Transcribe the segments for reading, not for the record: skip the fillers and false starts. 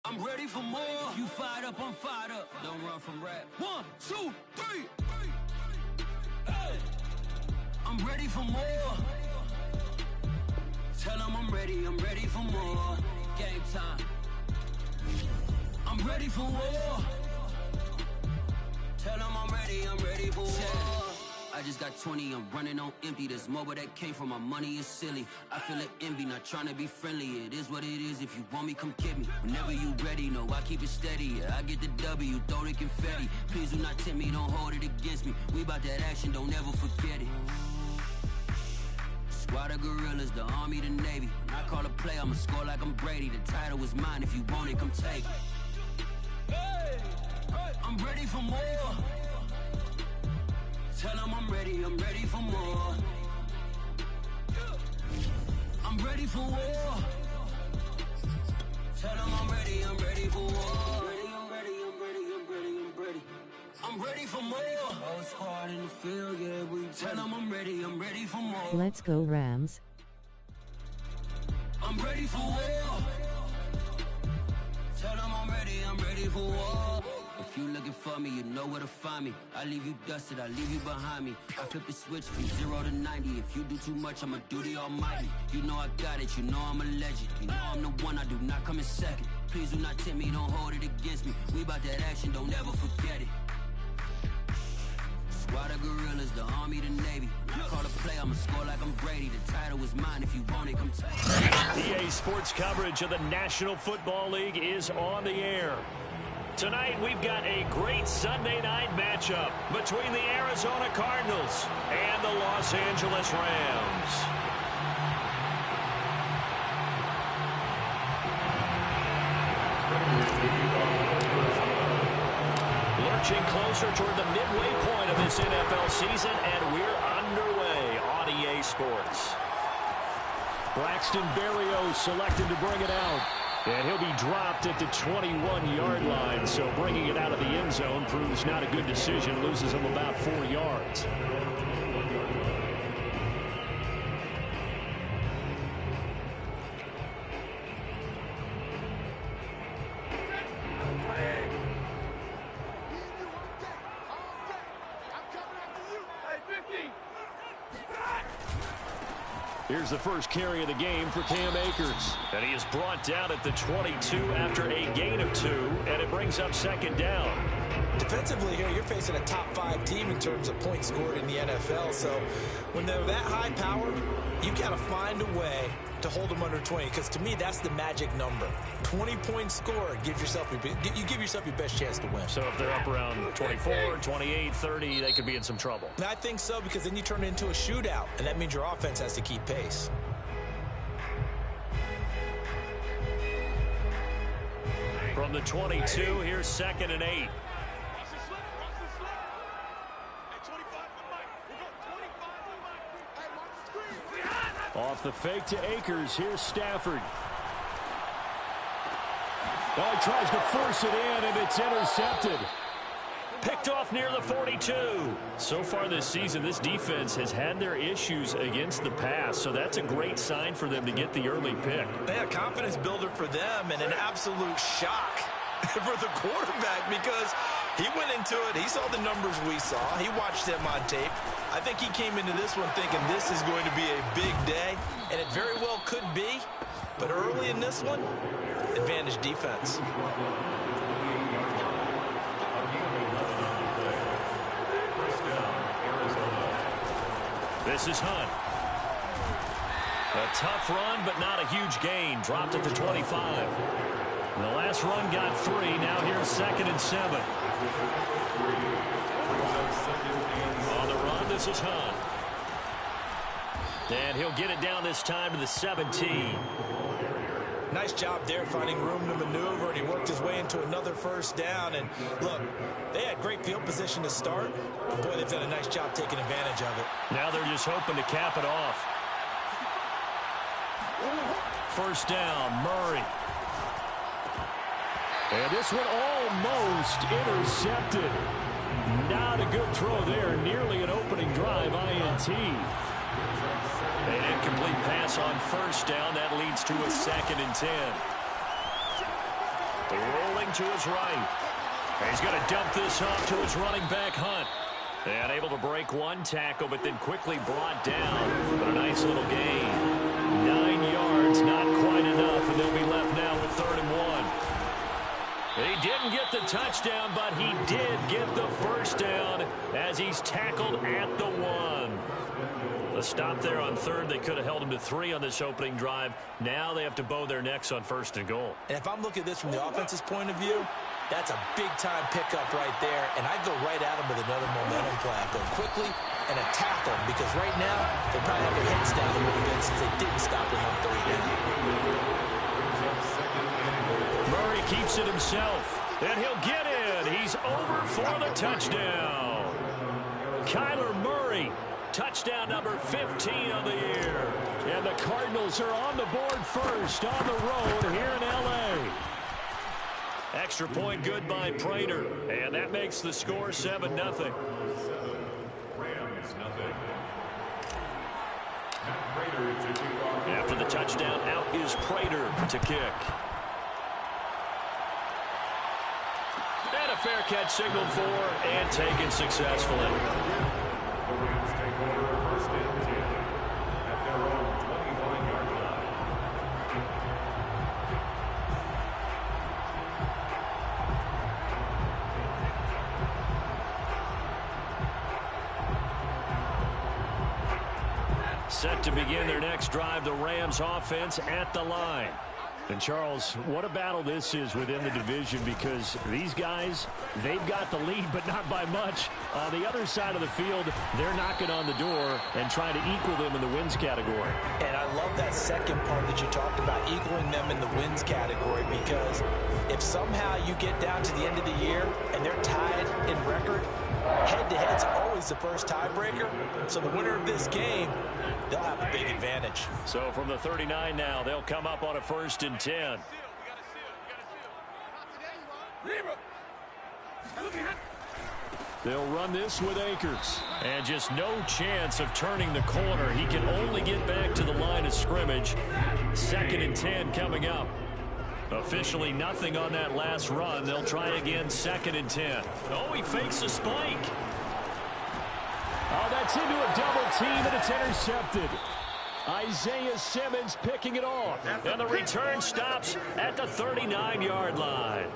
I'm ready for more. If you fired up, I'm fired up. Don't run from rap. 1, 2, 3. Hey. I'm ready for more. Tell them I'm ready for more. Game time. I'm ready for war. Tell them I'm ready for war. I just got 20, I'm running on empty. There's more where that came from, my money is silly. I feel it envy, not trying to be friendly. It is what it is, if you want me, come get me. Whenever you ready, no, I keep it steady. Yeah, I get the W, throw the confetti. Please do not tempt me, don't hold it against me. We about that action, don't ever forget it. Squad of gorillas, the army, the navy. When I call a play, I'ma score like I'm Brady. The title is mine, if you want it, come take it. Hey, I'm ready for more. Tell them I'm ready for more. I'm ready for war. Tell them I'm ready for war. I'm ready for more. Whole squad in the field, yeah, we tell them I'm ready for more. Let's go Rams. I'm ready for war. Tell them I'm ready for war. If you looking for me, you know where to find me. I leave you dusted, I leave you behind me. I flip the switch from 0 to 90. If you do too much, I'ma do the almighty. You know I got it, you know I'm a legend. You know I'm the one, I do not come in second. Please do not tempt me, don't hold it against me. We about that action, don't ever forget it. Squad of gorillas, the army, the navy. When I call a play, I'ma score like I'm Brady. The title is mine, if you want it, come take it. EA Sports coverage of the National Football League is on the air. Tonight, we've got a great Sunday night matchup between the Arizona Cardinals and the Los Angeles Rams. Lurching closer toward the midway point of this NFL season, and we're underway on EA Sports. Braxton Berrios selected to bring it out. And he'll be dropped at the 21-yard line, so bringing it out of the end zone proves not a good decision. Loses him about 4 yards. Here's the first carry of the game for Cam Akers. And he is brought down at the 22 after a gain of 2, and it brings up second down. Defensively here, you're facing a top 5 team in terms of points scored in the NFL. So when they're that high powered, you got to find a way to hold them under 20, because to me, that's the magic number. 20 points scored, you give yourself your best chance to win. So if they're up around 24, 28, 30, they could be in some trouble. I think so, because then you turn it into a shootout, and that means your offense has to keep pace. From the 22, here's 2nd and 8. Off the fake to Akers. Here's Stafford. Oh, he tries to force it in, and it's intercepted. Picked off near the 42. So far this season, this defense has had their issues against the pass, so that's a great sign for them to get the early pick. Yeah, confidence builder for them, and an absolute shock for the quarterback, because he went into it. He saw the numbers we saw. He watched them on tape. I think he came into this one thinking this is going to be a big day, and it very well could be. But early in this one, advantage defense. This is Hunt. A tough run, but not a huge gain. Dropped at the 25. And the last run got 3. Now here's 2nd and 7. On the run, this is Hunt. And he'll get it down this time to the 17. Nice job there finding room to maneuver, and he worked his way into another first down. And look, they had great field position to start. But boy, they've done a nice job taking advantage of it. Now they're just hoping to cap it off. First down, Murray. And this one almost intercepted. Not a good throw there. Nearly an opening drive, INT. An incomplete pass on first down. That leads to a 2nd and 10. looking to his right. He's going to dump this off to his running back, Hunt. And able to break one tackle, but then quickly brought down. But a nice little gain. 9 yards, not quite enough, and they'll be left now with 3rd and 1. He didn't get the touchdown, but he did get the first down as he's tackled at the 1. A stop there on 3rd. They could have held him to 3 on this opening drive. Now they have to bow their necks on 1st and goal. And if I'm looking at this from the offense's point of view, that's a big-time pickup right there, and I go right at him with another momentum play. I go quickly and attack them, because right now they probably have their heads down a little bit since they didn't stop him on 3rd down. Murray keeps it himself, and he'll get in. He's over for the touchdown. Kyler Murray, touchdown number 15 of the year. And the Cardinals are on the board first on the road here in L.A. Extra point good by Prater, and that makes the score 7-0. After the touchdown, out is Prater to kick. And a fair catch signaled for and taken successfully. Set to begin their next drive, the Rams offense at the line. And Charles, what a battle this is within the division, because these guys, they've got the lead, but not by much. On the other side of the field, they're knocking on the door and trying to equal them in the wins category. And I love that second part that you talked about, equaling them in the wins category, because if somehow you get down to the end of the year and they're tied in record, head-to-head's always the first tiebreaker. So the winner of this game, they'll have a big advantage. So from the 39 now, they'll come up on a 1st and 10. They'll run this with Akers. And just no chance of turning the corner. He can only get back to the line of scrimmage. 2nd and 10 coming up. Officially nothing on that last run. They'll try again, 2nd and 10. Oh, he fakes a spike. Oh, that's into a double team, and it's intercepted. Isaiah Simmons picking it off. And the return stops at the 39-yard line.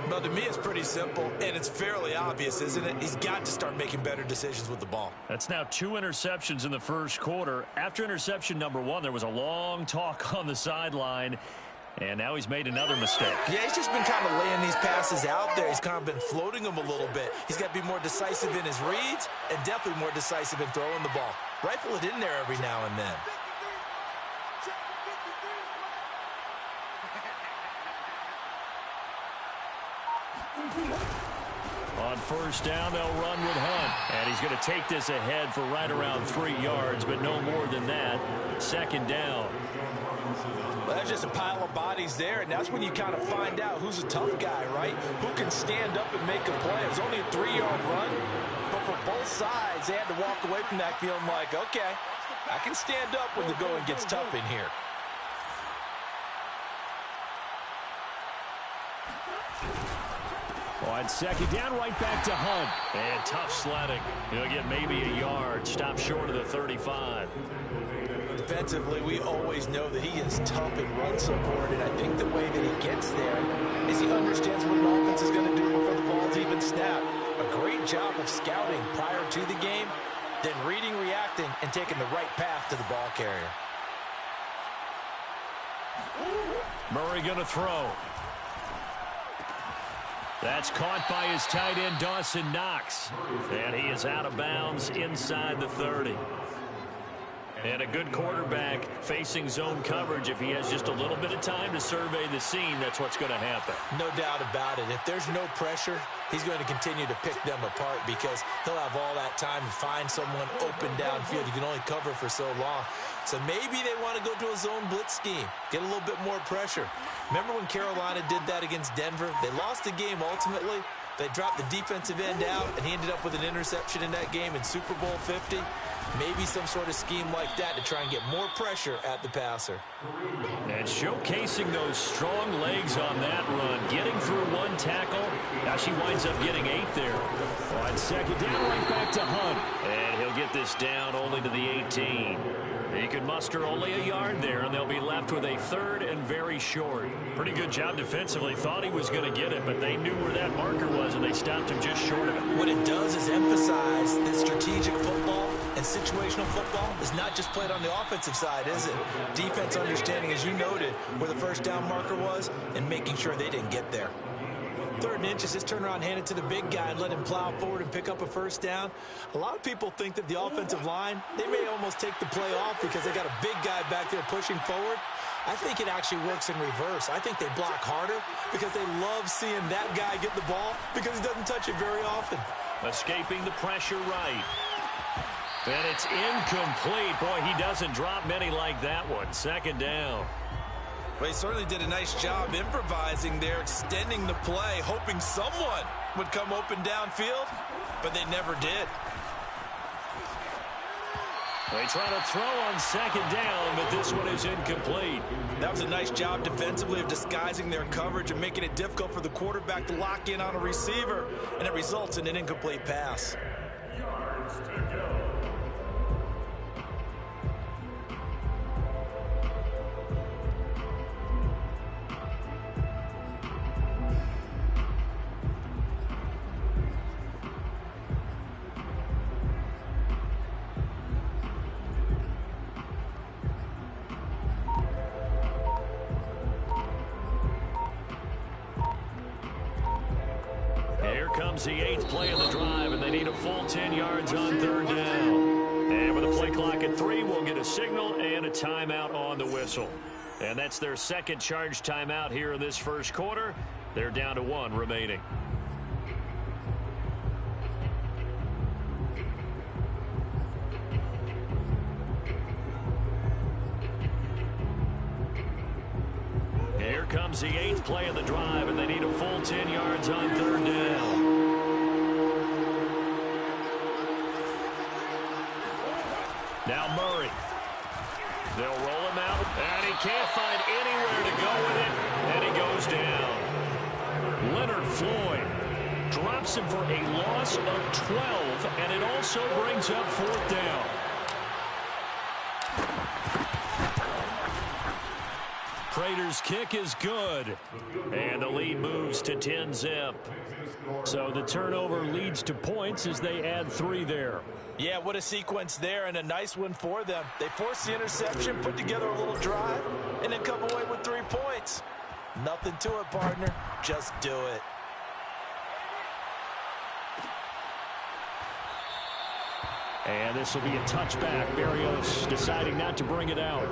Well, to me, it's pretty simple, and it's fairly obvious, isn't it? He's got to start making better decisions with the ball. That's now 2 interceptions in the first quarter. After interception number 1, there was a long talk on the sideline. And now he's made another mistake. Yeah, he's just been kind of laying these passes out there. He's kind of been floating them a little bit. He's got to be more decisive in his reads and definitely more decisive in throwing the ball. Rifle it in there every now and then. On 1st down, they'll run with Hunt. And he's going to take this ahead for right around 3 yards, but no more than that. 2nd down. Well, that's just a pile of bodies there, and that's when you kind of find out who's a tough guy, right? Who can stand up and make a play. It was only a 3-yard run, but for both sides, they had to walk away from that feeling like, okay, I can stand up when the going gets tough in here. On 2nd down, right back to Hunt. And tough sledding. He'll get maybe a yard. Stop short of the 35. Defensively, we always know that he is tough in run support, and I think the way that he gets there is he understands what an offense is going to do before the ball's even snapped. A great job of scouting prior to the game, then reading, reacting, and taking the right path to the ball carrier. Murray going to throw. That's caught by his tight end, Dawson Knox. And he is out of bounds inside the 30. And a good quarterback facing zone coverage. If he has just a little bit of time to survey the scene, that's what's going to happen. No doubt about it. If there's no pressure, he's going to continue to pick them apart because he'll have all that time to find someone open downfield. You can only cover for so long. So maybe they want to go to a zone blitz scheme, get a little bit more pressure. Remember when Carolina did that against Denver? They lost the game ultimately, They dropped the defensive end out, and he ended up with an interception in that game in Super Bowl 50. Maybe some sort of scheme like that to try and get more pressure at the passer. And showcasing those strong legs on that run, getting through one tackle. Now she winds up getting 8 there. On second down, right back to Hunt. And he'll get this down only to the 18. He can muster only a yard there, and they'll be left with a 3rd and very short. Pretty good job defensively. Thought he was going to get it, but they knew where that marker was, and they stopped him just short of it. What it does is emphasize that strategic football and situational football is not just played on the offensive side, is it? Defense understanding, as you noted, where the first down marker was and making sure they didn't get there. 3rd and inches, just turn around, hand it to the big guy and let him plow forward and pick up a first down. A lot of people think that the offensive line, they may almost take the play off because they got a big guy back there pushing forward. I think it actually works in reverse. I think they block harder because they love seeing that guy get the ball because he doesn't touch it very often. Escaping the pressure right. And it's incomplete. Boy, he doesn't drop many like that one. 2nd down. Well, he certainly did a nice job improvising there, extending the play, hoping someone would come open downfield, but they never did. They try to throw on 2nd down, but this one is incomplete. That was a nice job defensively of disguising their coverage and making it difficult for the quarterback to lock in on a receiver, and it results in an incomplete pass. Yards to go. The 8th play of the drive, and they need a full 10 yards on 3rd down. And with a play clock at 3, we'll get a signal and a timeout on the whistle. And that's their 2nd charge timeout here in this first quarter. They're down to 1 remaining. Here comes the 8th play of the drive, and they need a full 10 yards on 3rd down. Now Murray. They'll roll him out, and he can't find anywhere to go with it, and he goes down. Leonard Floyd drops him for a loss of 12, and it also brings up 4th down. Prater's kick is good, and the lead moves to 10-zip. So the turnover leads to points as they add 3 there. Yeah, what a sequence there, and a nice one for them. They force the interception, put together a little drive, and then come away with 3 points. Nothing to it, partner. Just do it. And this will be a touchback. Barrios deciding not to bring it out.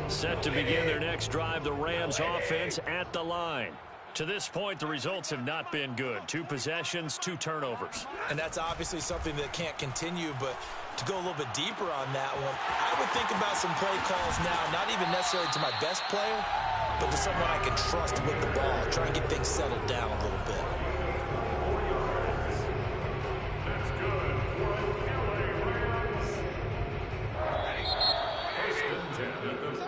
Set to begin their next drive, the Rams offense at the line. To this point, the results have not been good. 2 possessions, 2 turnovers. And that's obviously something that can't continue, but to go a little bit deeper on that one, I would think about some play calls now, not even necessarily to my best player, but to someone I can trust with the ball, try and get things settled down a little bit. That's good for LA Rams.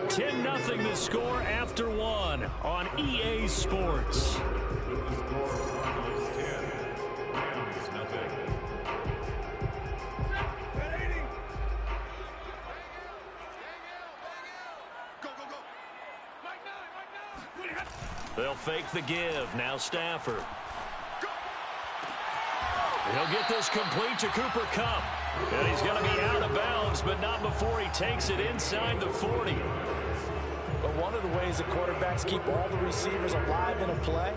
10-0 the score after 1 on EA Sports. They'll fake the give. Now Stafford. He'll get this complete to Cooper Kupp. And he's going to be out of bounds, but not before he takes it inside the 40. But one of the ways that quarterbacks keep all the receivers alive in a play,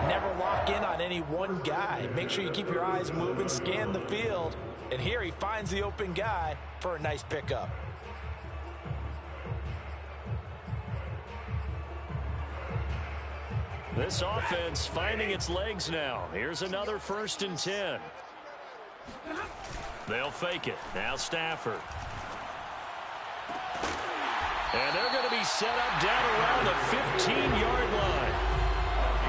never lock in on any one guy. Make sure you keep your eyes moving, scan the field. And here he finds the open guy for a nice pickup. This offense finding its legs now. Here's another 1st and 10. They'll fake it. Now Stafford. And they're going to be set up down around the 15-yard line.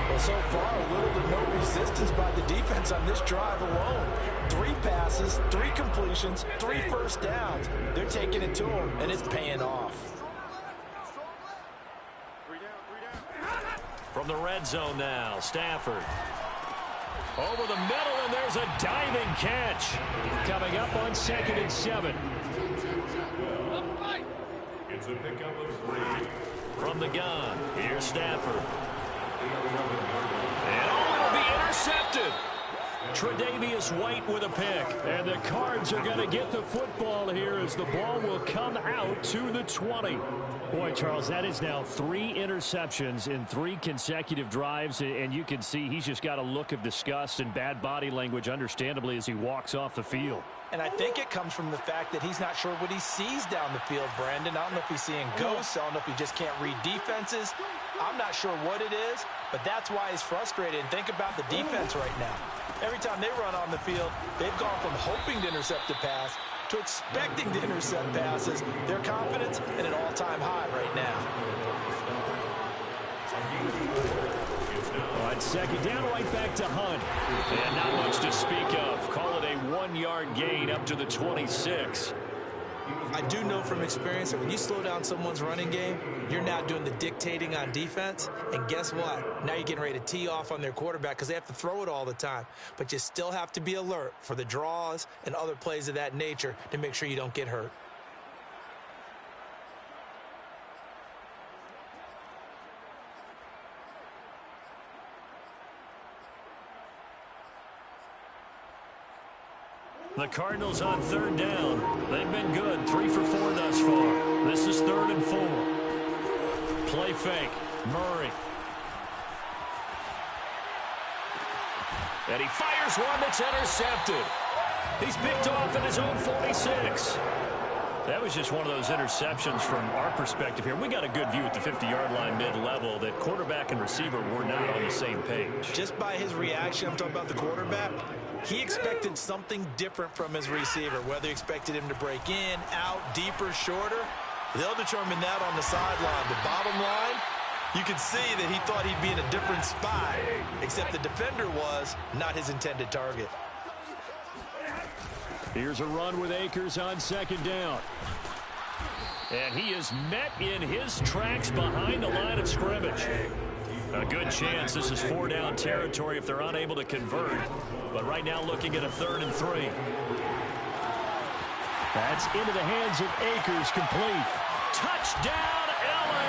Well, so far, little to no resistance by the defense on this drive alone. 3 passes, 3 completions, 3 first downs. They're taking it to them, and it's paying off. From the red zone now, Stafford. Over the middle, and there's a diving catch. Coming up on 2nd and 7. It's a pickup of 3. From the gun, here's Stafford. And it'll be intercepted. Tre'Davious White with a pick. And the Cards are going to get the football here as the ball will come out to the 20. Boy, Charles, that is now 3 interceptions in 3 consecutive drives, and you can see he's just got a look of disgust and bad body language, understandably, as he walks off the field. And I think it comes from the fact that he's not sure what he sees down the field, Brandon. I don't know if he's seeing ghosts. I don't know if he just can't read defenses. I'm not sure what it is, but that's why he's frustrated. And think about the defense right now. Every time they run on the field, they've gone from hoping to intercept a pass to expecting to intercept passes. Their confidence at an all-time high right now. On 2nd down, right back to Hunt. And not much to speak of. Call it a 1-yard gain up to the 26. I do know from experience that when you slow down someone's running game, you're now doing the dictating on defense. And guess what? Now you're getting ready to tee off on their quarterback because they have to throw it all the time. But you still have to be alert for the draws and other plays of that nature to make sure you don't get hurt. The Cardinals on 3rd down. They've been good. 3 for 4 thus far. This is 3rd and 4. Play fake. Murray. And he fires one that's intercepted. He's picked off at his own 46. That was just one of those interceptions from our perspective here. We got a good view at the 50-yard line mid-level that quarterback and receiver were not on the same page. Just by his reaction, I'm talking about the quarterback, he expected something different from his receiver, whether he expected him to break in, out, deeper, shorter. They'll determine that on the sideline. The bottom line, you can see that he thought he'd be in a different spot, except the defender was not his intended target. Here's a run with Akers on 2nd down. And he is met in his tracks behind the line of scrimmage. A good chance this is 4-down territory if they're unable to convert. But right now looking at a 3rd and 3. That's into the hands of Akers, complete. Touchdown, LA!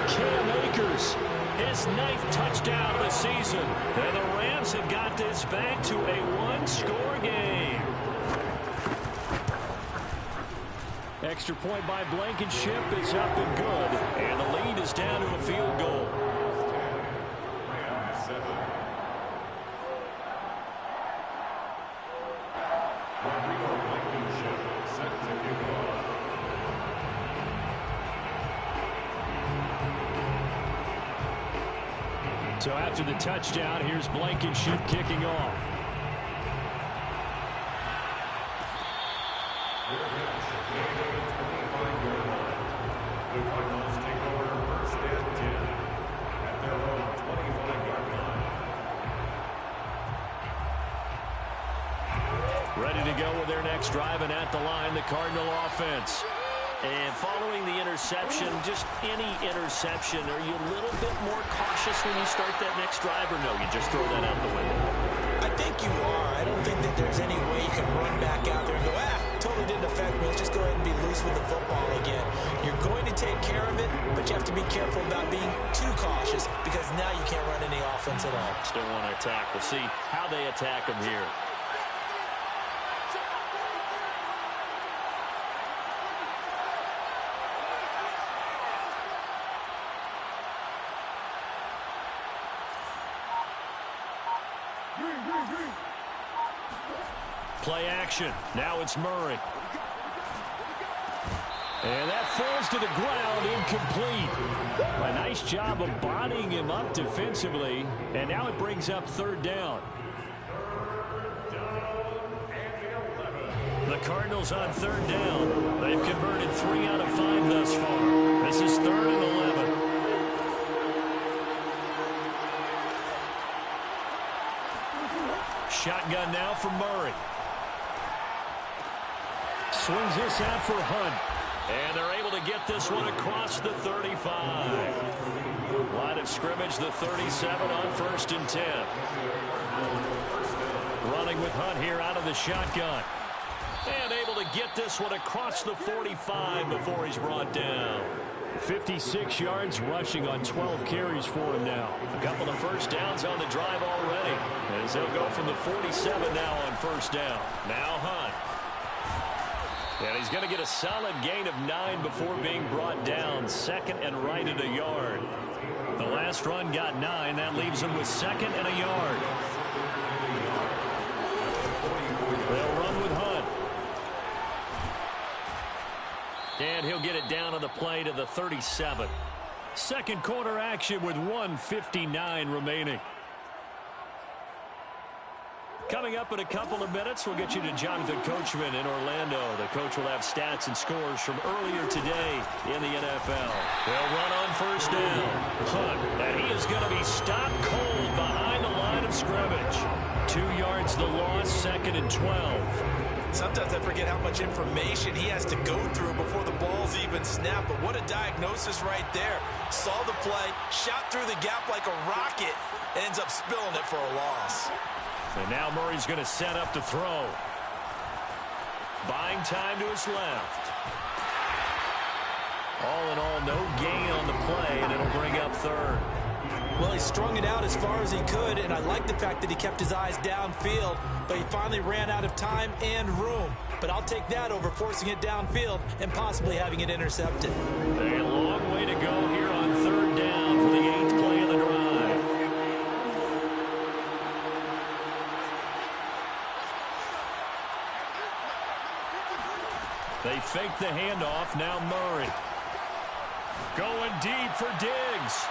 Cam Akers, his 9th touchdown of the season. And the Rams have got this back to a 1-score game. Extra point by Blankenship is up and good. And the lead is down to a field goal. So after the touchdown, here's Blankenship kicking off. The Cardinals take over 1st and 10 at their own 25-yard line. Ready to go with their next drive, and at the line, the Cardinal offense. And following the interception, just any interception, are you a little bit more cautious when you start that next drive, or no, you just throw that out the window? I think you are. I don't think that there's any way you can run back out there and go, totally didn't affect me. Let's just go ahead and be loose with the football again. You're going to take care of it, but you have to be careful about being too cautious because now you can't run any offense at all. Still want to attack. We'll see how they attack them here. Play action. Now it's Murray. And that falls to the ground, incomplete. A nice job of bodying him up defensively. And now it brings up 3rd down. the Cardinals on third down. They've converted 3 out of 5 thus far. This is 3rd and 11. Shotgun now for Murray. Swings this out for Hunt. And they're able to get this one across the 35. Line of scrimmage, the 37 on 1st and 10. Running with Hunt here out of the shotgun. And able to get this one across the 45 before he's brought down. 56 yards rushing on 12 carries for him now. A couple of first downs on the drive already. As they'll go from the 47 now on 1st down. Now Hunt. And he's going to get a solid gain of 9 before being brought down. 2nd and right at a yard. The last run got 9. That leaves him with 2nd and a yard. They'll run with Hunt. And he'll get it down on the play to the 37. Second quarter action with 1:59 remaining. Coming up in a couple of minutes, we'll get you to Jonathan Coachman in Orlando. The coach will have stats and scores from earlier today in the NFL. They'll run on 1st down. Hunt, and he is going to be stopped cold behind the line of scrimmage. 2 yards the loss, 2nd and 12. Sometimes I forget how much information he has to go through before the ball's even snapped. But what a diagnosis right there. Saw the play, shot through the gap like a rocket, and ends up spilling it for a loss. And now Murray's going to set up to throw. Buying time to his left. All in all, no gain on the play, and it'll bring up 3rd. Well, he strung it out as far as he could, and I like the fact that he kept his eyes downfield, but he finally ran out of time and room. But I'll take that over forcing it downfield and possibly having it intercepted. A long way to go here on 3rd down for the 8th play of the drive. They fake the handoff. Now Murray. Going deep for Diggs.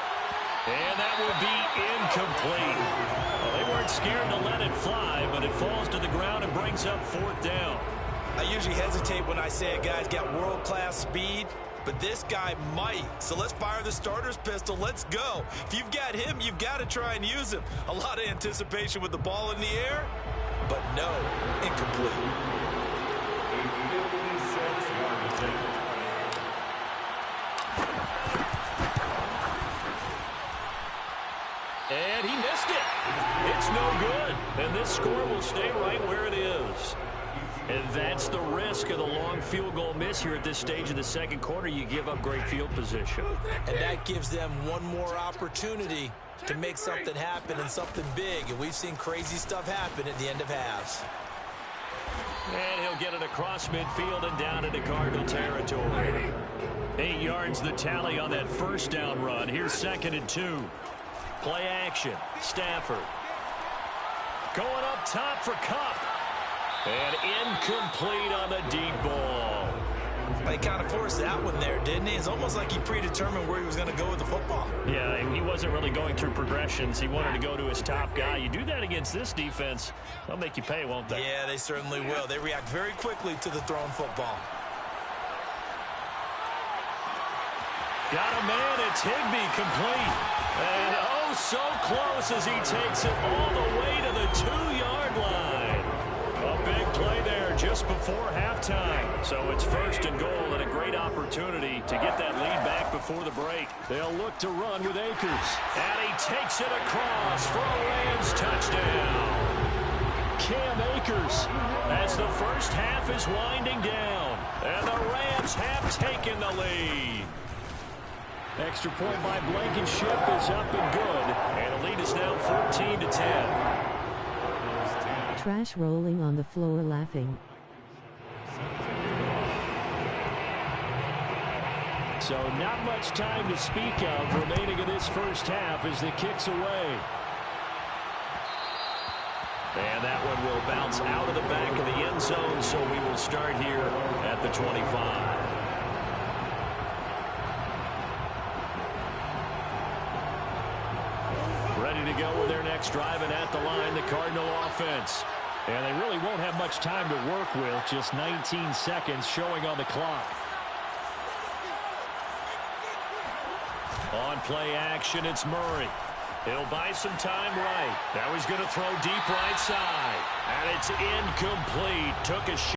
And that will be incomplete. Well, they weren't scared to let it fly, but it falls to the ground and brings up 4th down. I usually hesitate when I say a guy's got world-class speed, but this guy might. So let's fire the starter's pistol. Let's go. If you've got him, you've got to try and use him. A lot of anticipation with the ball in the air, but no, incomplete. And he missed it. It's no good. And this score will stay right where it is. And that's the risk of the long field goal miss here at this stage of the second quarter. You give up great field position. And that gives them one more opportunity to make something happen and something big. And we've seen crazy stuff happen at the end of halves. And he'll get it across midfield and down into Cardinal territory. 8 yards the tally on that 1st down run. Here's 2nd and 2. Play action. Stafford. Going up top for Kupp. And incomplete on the deep ball. He kind of forced that one there, didn't he? It's almost like he predetermined where he was going to go with the football. Yeah, he wasn't really going through progressions. He wanted to go to his top guy. You do that against this defense, they'll make you pay, won't they? Yeah, they certainly will. They react very quickly to the thrown football. Got a man. It's Higbee complete. And oh, so close as he takes it all the way to the 2-yard line. A big play there just before halftime. So it's 1st and goal and a great opportunity to get that lead back before the break. They'll look to run with Akers. And he takes it across for a Rams touchdown. Cam Akers as the first half is winding down. And the Rams have taken the lead. Extra point by Blankenship is up and good. And the lead is now 14-10. Trash rolling on the floor laughing. So not much time to speak of remaining in this first half as the kick's away. And that one will bounce out of the back of the end zone, so we will start here at the 25. Ready to go with their next drive, and at the line, the Cardinal offense. And they really won't have much time to work with. Just 19 seconds showing on the clock. On play action, it's Murray. He'll buy some time right. Now he's going to throw deep right side. And it's incomplete. Took a shot.